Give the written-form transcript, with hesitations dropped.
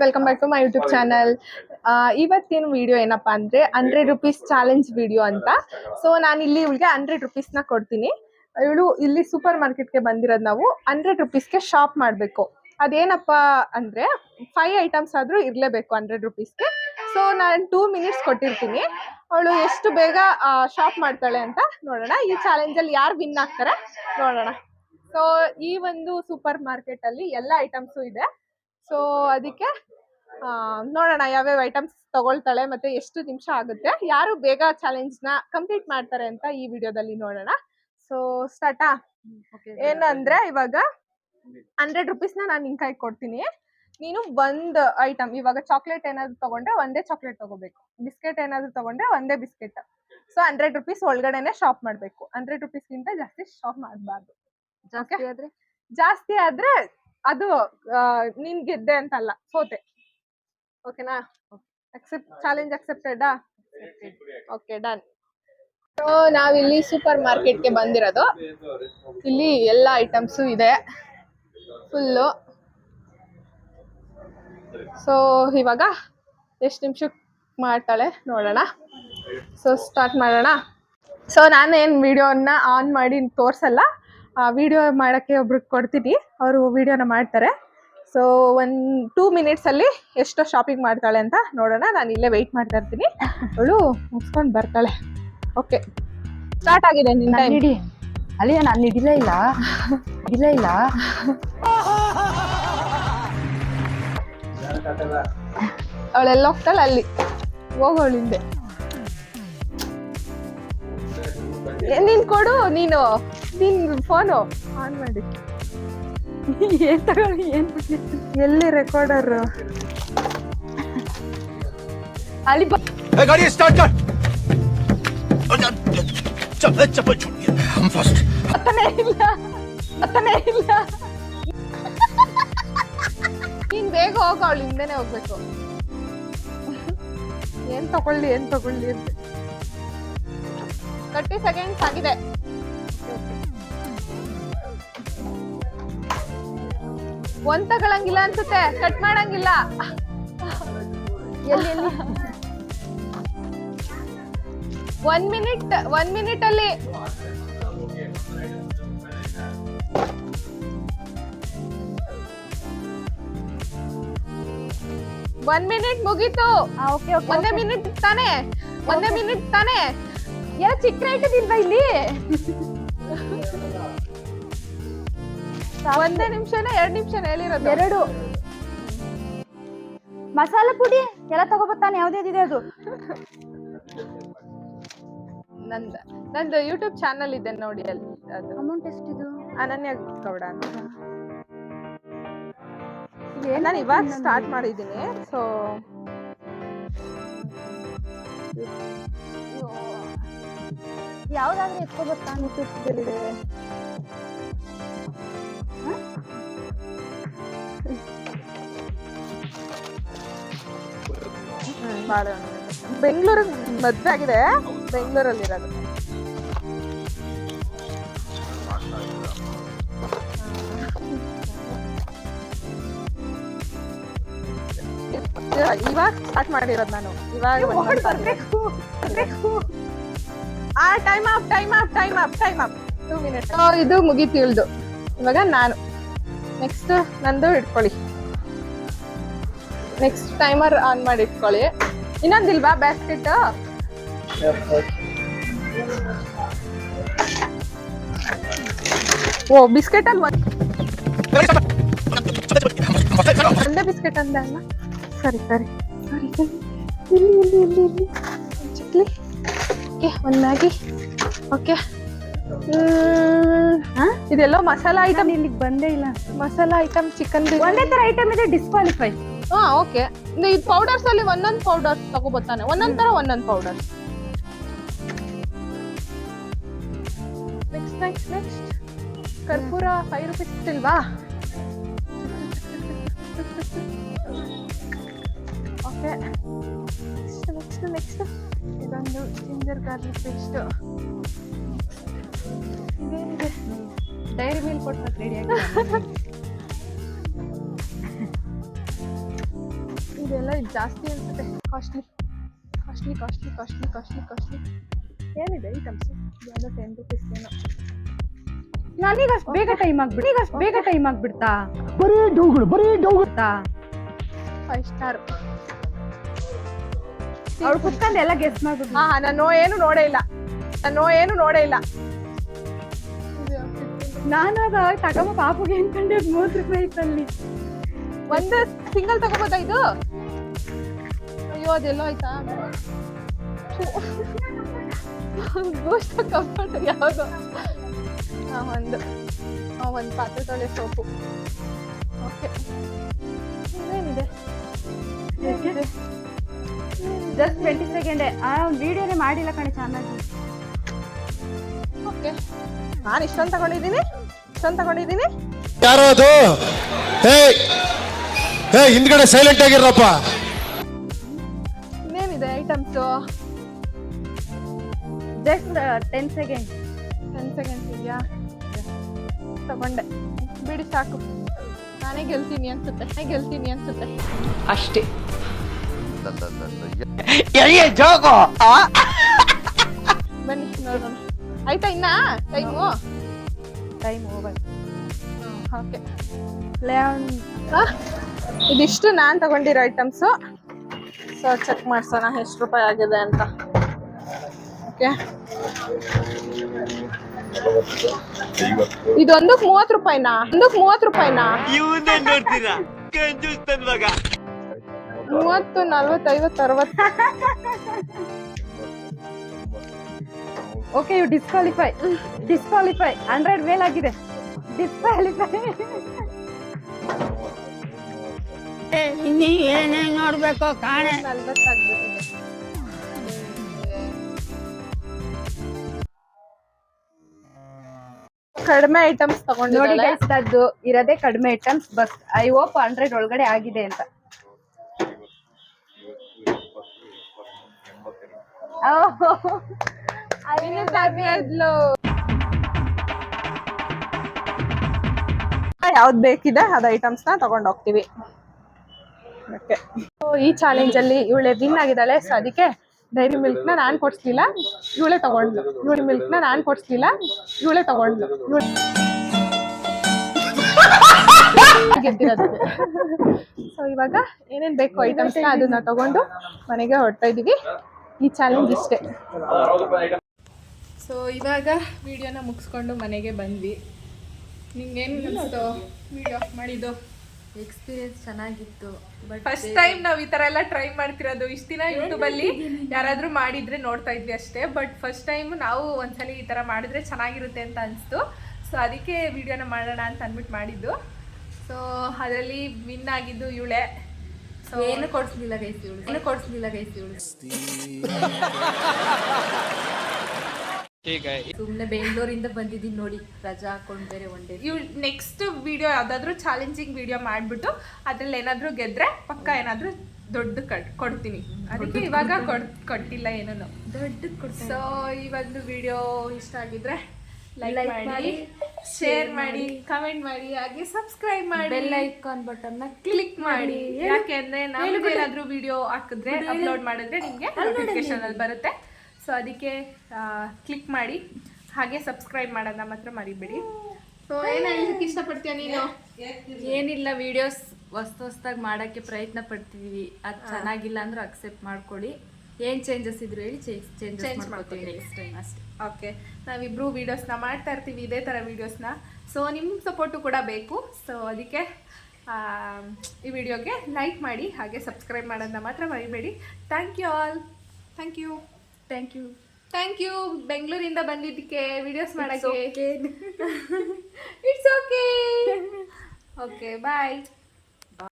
Welcome back to my YouTube channel. ಇವತ್ತಿನ video ಏನಪ್ಪಾ ಅಂದ್ರೆ 100 ರೂಪೀಸ್ ಚಾಲೆಂಜ್ ವಿಡಿಯೋ ಅಂತ. ಸೊ ನಾನು ಇಲ್ಲಿ ಇವಳಿಗೆ 100 ರೂಪೀಸ್ನ ಕೊಡ್ತೀನಿ. ಇವಳು ಇಲ್ಲಿ ಸೂಪರ್ ಮಾರ್ಕೆಟ್ಗೆ ಬಂದಿರೋದು. ನಾವು 100 ರೂಪೀಸ್ಗೆ ಶಾಪ್ ಮಾಡಬೇಕು. ಅದೇನಪ್ಪಾ ಅಂದ್ರೆ 5 ಐಟಮ್ಸ್ ಆದ್ರೂ ಇರಲೇಬೇಕು 100 ರೂಪೀಸ್ಗೆ. ಸೊ ನಾನು 2 ಮಿನಿಟ್ಸ್ ಕೊಟ್ಟಿರ್ತೀನಿ. ಅವಳು ಎಷ್ಟು ಬೇಗ ಶಾಪ್ ಮಾಡ್ತಾಳೆ ಅಂತ ನೋಡೋಣ. ಈ ಚಾಲೆಂಜಲ್ಲಿ ಯಾರು ವಿನ್ ಆಗ್ತಾರೆ ನೋಡೋಣ. ಸೊ ಈ ಒಂದು ಸೂಪರ್ ಮಾರ್ಕೆಟ್ ಅಲ್ಲಿ ಎಲ್ಲ ಐಟಮ್ಸು ಇದೆ. ಸೊ ಅದಕ್ಕೆ ನೋಡೋಣ ಯಾವ್ಯಾವ ಐಟಮ್ಸ್ ತಗೊಳ್ತಾಳೆ ಮತ್ತೆ ಎಷ್ಟು ನಿಮಿಷ ಆಗುತ್ತೆ, ಯಾರು ಬೇಗ ಚಾಲೆಂಜ್ನ ಕಂಪ್ಲೀಟ್ ಮಾಡ್ತಾರೆ ಅಂತ ಈ ವಿಡಿಯೋದಲ್ಲಿ ನೋಡೋಣ. ಸೊ ಸ್ಟಾರ್ಟಾ? ಏನಂದ್ರೆ ಇವಾಗ 100 ರೂಪೀಸ್ನ ನಾನು ನಿನ್ ಕೈ ಕೊಡ್ತೀನಿ. ನೀನು ಒಂದು ಐಟಮ್, ಇವಾಗ ಚಾಕ್ಲೇಟ್ ಏನಾದ್ರು ತಗೊಂಡ್ರೆ ಒಂದೇ ಚಾಕ್ಲೇಟ್ ತಗೋಬೇಕು, ಬಿಸ್ಕೆಟ್ ಏನಾದ್ರು ತಗೊಂಡ್ರೆ ಒಂದೇ ಬಿಸ್ಕೆಟ್. ಸೊ 100 ರೂಪೀಸ್ ಒಳಗಡೆನೆ ಶಾಪ್ ಮಾಡ್ಬೇಕು. 100 ರೂಪೀಸ್ಗಿಂತ ಜಾಸ್ತಿ ಶಾಪ್ ಮಾಡಬಾರ್ದು. ಜಾಸ್ತಿ ಆದ್ರೆ ಅದು ನೀನ್ ಗೆದ್ದೆ ಅಂತಲ್ಲ, ಸೋತೆ. ಓಕೆನಾ? ಚಾಲೆಂಜ್ ಅಕ್ಸೆಪ್ಟೆಡಾ? Okay, done. ಸೊ ನಾವಿಲ್ಲಿ ಸೂಪರ್ ಮಾರ್ಕೆಟ್ಗೆ ಬಂದಿರೋದು. ಇಲ್ಲಿ ಎಲ್ಲ ಐಟಮ್ಸು ಇದೆ ಫುಲ್ಲು. ಸೊ ಇವಾಗ ಎಷ್ಟು ನಿಮಿಷಕ್ಕೆ ಮಾಡ್ತಾಳೆ ನೋಡೋಣ. ಸೊ ಸ್ಟಾರ್ಟ್ ಮಾಡೋಣ. ಸೊ ನಾನೇನು ವಿಡಿಯೋನ ಆನ್ ಮಾಡಿ ತೋರಿಸಲ್ಲ, ವಿಡಿಯೋ ಮಾಡೋಕ್ಕೆ ಒಬ್ರಿಗೆ ಕೊಡ್ತೀನಿ, ಅವರು ವಿಡಿಯೋನ ಮಾಡ್ತಾರೆ. ಸೊ 2 ಮಿನಿಟ್ಸಲ್ಲಿ ಎಷ್ಟು ಶಾಪಿಂಗ್ ಮಾಡ್ತಾಳೆ ಅಂತ ನೋಡೋಣ. ನಾನು ಇಲ್ಲೇ ವೆಯ್ಟ್ ಮಾಡ್ತಾ ಇರ್ತೀನಿ, ಅವಳು ಮುಗಿಸ್ಕೊಂಡು ಬರ್ತಾಳೆ. ಓಕೆ, ಸ್ಟಾರ್ಟ್ ಆಗಿದೆ ನಿನ್ನ ಟೈಮ್. ಹಿಡಿ ಅಲ್ಲಿ, ನಾನು ಹಿಡಿಲೇ ಇಲ್ಲ. ಅವಳೆಲ್ಲ ಹೋಗ್ತಾಳೆ, ಅಲ್ಲಿ ಹೋಗೋಳು ಹಿಂದೆ. ನೀನ್ ಕೊಡು, ನೀನು ಫೋನು ಆನ್ ಮಾಡಿ. ಏನ್ ತಗೊಳ್ಳಿ, ಏನ್ ಎಲ್ಲಿ ರೆಕಾರ್ಡರ್? ಅಲ್ಲಿ गाड़ी स्टार्ट कर। चप्पल छूट गया, हम फर्स्ट। ಅತ್ತನೇ ಇಲ್ಲ. ನೀನ್ ಬೇಗ ಹೋಗ, ಅವಳು ಹಿಂದೆನೆ ಹೋಗ್ಬೇಕು. ಏನ್ ತಗೊಳ್ಳಿ ಅಂತ 30 ಸೆಕೆಂಡ್ಸ್ ಆಗಿದೆ. ಒಂದ್ ತಗೊಳಂಗಿಲ್ಲ ಅನ್ಸುತ್ತೆ, ಕಟ್ ಮಾಡಂಗಿಲ್ಲ. ಎಲ್ಲಿ 1 ಮಿನಿಟ್ ಅಲ್ಲಿ. ಒನ್ ಮಿನಿಟ್ ಮುಗೀತು. ಒಂದೇ ಮಿನಿಟ್ ತಾನೇ ಎಲ್ಲ ಚಿಕ್ಕ ಇಟ್ಟದಿಲ್ವಾ ಇಲ್ಲಿ? ಒಂದೇ ನಿಮಿಷನ 2 ನಿಮಿಷನ ಹೇಳಿರೋದು? 2 ಮಸಾಲ ಪುಡಿ ಎಲ್ಲ ತಗೋಬತ್ತಾನೆ. ಯಾವ್ದಿದೆ ಅದು? ನಂದು ಯೂಟ್ಯೂಬ್ ಚಾನಲ್ ಇದೆ ನೋಡಿ, ಅಲ್ಲಿ ಅದು. ಅಮೌಂಟ್ ಎಷ್ಟಿದು? ಅನನ್ಯ ಗೌಡ ಅಂತ. ನಾನು ಇವಾಗ ಸ್ಟಾರ್ಟ್ ಮಾಡಿದ್ದೀನಿ. ಸೊ ಯಾವ್ದಾದ್ರು ಎತ್ಕೋಬತ್ತಾ? ಯೂಟ್ಯೂಬ್ದಲ್ಲಿದೆ. ಬೆಂಗಳೂರಿಗೆ ಮದ್ವೆ ಆಗಿದೆ, ಬೆಂಗಳೂರಲ್ಲಿರೋದು. ಇವಾಗ ಸ್ಟಾರ್ಟ್ ಮಾಡಿರೋದು ನಾನು. ಇವಾಗ ಟೈಮ್ ಅಪ್ 2 ಮಿನಿಟ್ಸ್. ಇದು ಮುಗೀತು ಇಳ್ದು. ಇವಾಗ ನಾನು ನೆಕ್ಸ್ಟ್ ನಂದು ಇಟ್ಕೊಳ್ಳಿ. ನೆಕ್ಸ್ಟ್ ಟೈಮರ್ ಆನ್ ಮಾಡಿ ಇಟ್ಕೊಳ್ಳಿ. ಇನ್ನೊಂದಿಲ್ವಾ ಬ್ಯಾಸ್ಕೆಟ್? ಓ, ಬಿಸ್ಕೆಟ್ ಅಲ್ಲಿ ಒಂದೇ ಬಿಸ್ಕೆಟ್ ಅಂದ ಅಲ್ಲ? ಸರಿ ಇಲ್ಲಿ ಚಿಕ್ಲಿ. ಓಕೆ, ಒಂದು ಮ್ಯಾಗಿ. ಓಕೆ, ಇದೆಲ್ಲೋ ಮಸಾಲಾ ಐಟಮ್. ಇಲ್ಲಿಗೆ ಬಂದೇ ಇಲ್ಲ. ಮಸಾಲಾ ಐಟಮ್ ಚಿಕನ್ ಒಂದೇ ತರ ಐಟಮ್ ಇದೆ, ಡಿಸ್ಕ್ವಾಲಿಫೈ. ಓಕೆ, ಇದು ಪೌಡರ್ಸ್ ಅಲ್ಲಿ ಒಂದೊಂದು ಪೌಡರ್ ತಗೋಬತ್ತಾನೆ, ಒಂದೊಂದ್ ತರ ಒಂದೊಂದು ಪೌಡರ್. ನೆಕ್ಸ್ಟ್ ಕರ್ಪೂರ 5 ರೂಪೀಸ್ ಇಲ್ವಾ? ಓಕೆ, ನೆಕ್ಸ್ಟ್ ಇದೊಂದು ಜಿಂಜರ್ ಗಾರ್ಲಿಕ್ ಪೇಸ್ಟ್. ಇದೇನಿದೆ? ಡೈರಿ ಮಿಲ್ಕ್ ಕೊಟ್ಟು ರೆಡಿ ಆಗಿ ಜಾಸ್ತಿ ಅನ್ಸುತ್ತೆ. Costly costly costly costly costly costly. ಏನಿದೆ ಐಟಮ್ಸ್? ಏನೋ 10 ರುಪೀಸ್ ಏನೋ. ನನಗೆ ಅಷ್ಟು ಬೇಗ ಟೈಮ್ ಆಗ್ಬಿಡ್ತಾ? ಬರೀ ಡೌಗಳು 5 ಸ್ಟಾರ್. ಅವ್ಳು ಕುತ್ಕೊಂಡು ಎಲ್ಲ ಗೆಸ್ ಮಾಡ್ಬಿಟ್ಟು. ನಾನು ಏನು ನೋಡೇ ಇಲ್ಲ. ನಾನಾಗ ತಗೊಂಬ ಪಾಪುಗೆ ಅನ್ಕೊಂಡೆ 30 ರೂಪಾಯಿ ಇತ್ತಲ್ಲಿ. ಒಂದು ಸಿಂಗಲ್ ತಗೋಬೋದಾ ಇದು? ಅಯ್ಯೋ ಅದೆಲ್ಲ ಆಯ್ತಾ? ಬೂಸ್ಟ್ ಕಂಫರ್ಟ್ ಯಾವುದು? ಒಂದು ಪಾತ್ರೆ ತೊಳೆ ಸೋಪು. ಓಕೆ, ಏನಿದೆ? Just 20 second. ವಿಡಿಯೋನೇ ಮಾಡಿಲ್ಲ ಕಣೆ ಚೆನ್ನಾಗಿ. ಓಕೆ, ನಾನು ಇಷ್ಟೊಂದು ತಗೊಂಡಿದ್ದೀನಿ. ಯಾರೋ ಅದು? ಹೇ ಹಿಂದ್ಗಡೆ ಸೈಲೆಂಟ್ ಆಗಿರಪ್ಪ. ಇನ್ನೇನಿದೆ ಐಟಮ್ಸು? Just 10 second. 10 ಸೆಕೆಂಡ್ಸ್ ಇದೆಯಾ? ತಗೊಂಡೆ, ಬಿಡಿ ಸಾಕು. ನಾನೇ ಗೆಲ್ತೀನಿ ಅನ್ಸುತ್ತೆ ಅಷ್ಟೇ. ಬನ್ನಿ ನೋಡೋಣ. ಆಯ್ತಾ ಇನ್ನ ಟೈಮ್ ಓವರ್. ಓಕೆ, ಇದಿಷ್ಟು ನಾನು ತಗೊಂಡಿರೋ ಐಟಮ್ಸು. ಸೊ ಚೆಕ್ ಮಾಡ್ಸೋಣ ಎಷ್ಟು ರೂಪಾಯಿ ಆಗಿದೆ ಅಂತ. ಓಕೆ, ಇದೊಂದಕ್ಕೆ 30 ರೂಪಾಯಿನಾ? 30, 40, 50, 60. Okay, you disqualify. 100 ಮೇಲಾಗಿದೆ. ಡಿಸ್ಕ್ವಾಲಿಫೈ. ಏನೇನ್ ನೋಡ್ಬೇಕು ಕಾಣೆ. 40 ಆಗ್ಬಿಟ್ಟಿದೆ. ಕಡಿಮೆ ಐಟಮ್ಸ್ ನೋಡಿ ತಗೊಂಡಿದ್ದಾಳೆ. ಗೈಸ್, ಅದು ಇರೋದೇ ಕಡಿಮೆ ಐಟಮ್ಸ್. ಬಸ್ ಐ ಹೋಪ್ 100 ಒಳಗಡೆ ಆಗಿದೆ ಅಂತ. ಯಾವ್ದು ಬೇಕಿದೆ ಅದು ಐಟಮ್ಸ್ ನ ತಗೊಂಡ್ ಹೋಗ್ತೀವಿ. ಓಕೆ, ಈ ಚಾಲೆಂಜ್ ಅಲ್ಲಿ ಇವಳೆ ವಿನ್ ಆಗಿದ್ದಾಳೆ. ಸೊ ಅದಕ್ಕೆ ಡೈರಿ ಮಿಲ್ಕ್ ನ ನಾನ್ ಕೊಡ್ಸ್ಲಿಲ್ಲ, ಇವಳೆ ತಗೊಂಡ್ಲು. ಗೆದ್ದಿರೋದು. ಸೊ ಇವಾಗ ಏನೇನ್ ಬೇಕು ಐಟಮ್ಸ್ ನ ಅದನ್ನ ತಗೊಂಡು ಮನೆಗೆ ಹೊರಡ್ತಾ ಇದೀವಿ. ಈ ಚಾಲೆಂಜ್ ಇಷ್ಟೇ. ಸೊ ಇವಾಗ ವಿಡಿಯೋನ ಮುಗಿಸ್ಕೊಂಡು ಮನೆಗೆ ಬಂದ್ವಿ. ನಿಂಗೇನು ಅನಿಸ್ತು ವಿಡಿಯೋ ಮಾಡಿದ್ದು? ಎಕ್ಸ್ಪೀರಿಯನ್ಸ್ ಚೆನ್ನಾಗಿತ್ತು. ಬಟ್ ಫಸ್ಟ್ ಟೈಮ್ ನಾವು ಈ ತರ ಎಲ್ಲ ಟ್ರೈ ಮಾಡ್ತಿರೋದು. ಇಷ್ಟ ದಿನ ಯೂಟ್ಯೂಬ್ ಅಲ್ಲಿ ಯಾರಾದ್ರೂ ಮಾಡಿದ್ರೆ ನೋಡ್ತಾ ಇದ್ವಿ ಅಷ್ಟೇ. ಬಟ್ ಫಸ್ಟ್ ಟೈಮ್ ನಾವು ಒಂದ್ಸಲಿ ಈ ತರ ಮಾಡಿದ್ರೆ ಚೆನ್ನಾಗಿರುತ್ತೆ ಅಂತ ಅನಿಸ್ತು. ಸೊ ಅದಕ್ಕೆ ವಿಡಿಯೋನ ಮಾಡೋಣ ಅಂತ ಅಂದ್ಬಿಟ್ಟು ಮಾಡಿದ್ದು. ಸೊ ಅದರಲ್ಲಿ ವಿನ್ ಆಗಿದ್ದು ಇವಳೆ. ಸೊ ಏನು ಕೊಡ್ಸ್ಲಿಲ್ಲ ಗೈಸ್ ಇವಳು. ಸುಮ್ನೆ ಬೆಂಗಳೂರಿಂದ ಬಂದಿದ್ದೀನಿ ನೋಡಿ, ರಜಾ ಹಾಕೊಂಡು ಬೇರೆ ಒನ್ ಡೇ. ಇವ್ ನೆಕ್ಸ್ಟ್ ವಿಡಿಯೋ ಯಾವ್ದಾದ್ರು ಚಾಲೆಂಜಿಂಗ್ ವಿಡಿಯೋ ಮಾಡ್ಬಿಟ್ಟು ಅದ್ರಲ್ಲಿ ಏನಾದ್ರು ಗೆದ್ರೆ ಪಕ್ಕ ಏನಾದ್ರು ದೊಡ್ಡ ಕೊಡ್ತೀನಿ. ಅದಕ್ಕೆ ಇವಾಗ ಕೊಟ್ಟಿಲ್ಲ ಏನನ್ನು ದೊಡ್ಡ. ಸೊ ಈ ಒಂದು ವಿಡಿಯೋ ಇಷ್ಟ ಆಗಿದ್ರೆ ಲೈಕ್ ಮಾಡಿ, ಶೇರ್ ಮಾಡಿ, ಕಮೆಂಟ್ ಮಾಡಿ, ಹಾಗೆ ಸಬ್ಸ್ಕ್ರೈಬ್ ಮಾಡಿ, ಬೆಲ್ ಐಕಾನ್ ಬಟನ್ ನ ಕ್ಲಿಕ್ ಮಾಡಿ. ಯಾಕೆಂದ್ರೆ ನಾವು ಏನಾದ್ರೂ ವಿಡಿಯೋ ಹಾಕಿದ್ರೆ ಅಪ್ಲೋಡ್ ಮಾಡಿದ್ರೆ ನಿಮ್ಗೆ ನೋಟಿಫಿಕೇಶನ್ ಅಲ್ಲಿ ಬರುತ್ತೆ. ಸೊ ಅದಕ್ಕೆ ಕ್ಲಿಕ್ ಮಾಡಿ, ಹಾಗೆ ಸಬ್ಸ್ಕ್ರೈಬ್ ಮಾಡೋದನ್ನ ಮಾತ್ರ ಮರಿಬೇಡಿ. ಸೊ ಏನು ಹೇಳೋದಕ್ಕೆ ಇಷ್ಟಪಡ್ತೀಯ ನೀನು? ಏನಿಲ್ಲ, ವಿಡಿಯೋಸ್ ಹೊಸ್ದಾಗಿ ಮಾಡೋಕ್ಕೆ ಪ್ರಯತ್ನ ಪಡ್ತಿದೀವಿ. ಅದು ಚೆನ್ನಾಗಿಲ್ಲ ಅಂದ್ರೆ ಅಕ್ಸೆಪ್ಟ್ ಮಾಡ್ಕೊಳ್ಳಿ. ಏನು ಚೇಂಜಸ್ ಇದ್ರು ಹೇಳಿ, ಚೇಂಜ್ ಮಾಡ್ಕೊತೀವಿ ನೆಕ್ಸ್ಟ್ ಟೈಮ್ ಅಷ್ಟೇ. ಓಕೆ, ನಾವಿಬ್ರು ವೀಡಿಯೋಸ್ನ ಮಾಡ್ತಾ ಇರ್ತೀವಿ, ಇದೇ ಥರ ವೀಡಿಯೋಸ್ನ. ಸೊ ನಿಮ್ಮ ಸಪೋರ್ಟು ಕೂಡ ಬೇಕು. ಸೊ ಅದಕ್ಕೆ ಈ ವಿಡಿಯೋಗೆ ಲೈಕ್ ಮಾಡಿ, ಹಾಗೆ ಸಬ್ಸ್ಕ್ರೈಬ್ ಮಾಡೋದನ್ನ ಮಾತ್ರ ಮರಿಬೇಡಿ. Thank you all. Thank you ಬೆಂಗಳೂರಿಂದ ಬಂದಿದ್ದಕ್ಕೆ ವಿಡಿಯೋಸ್ ಮಾಡೋಕ್ಕೆ. It's okay. Okay, bye.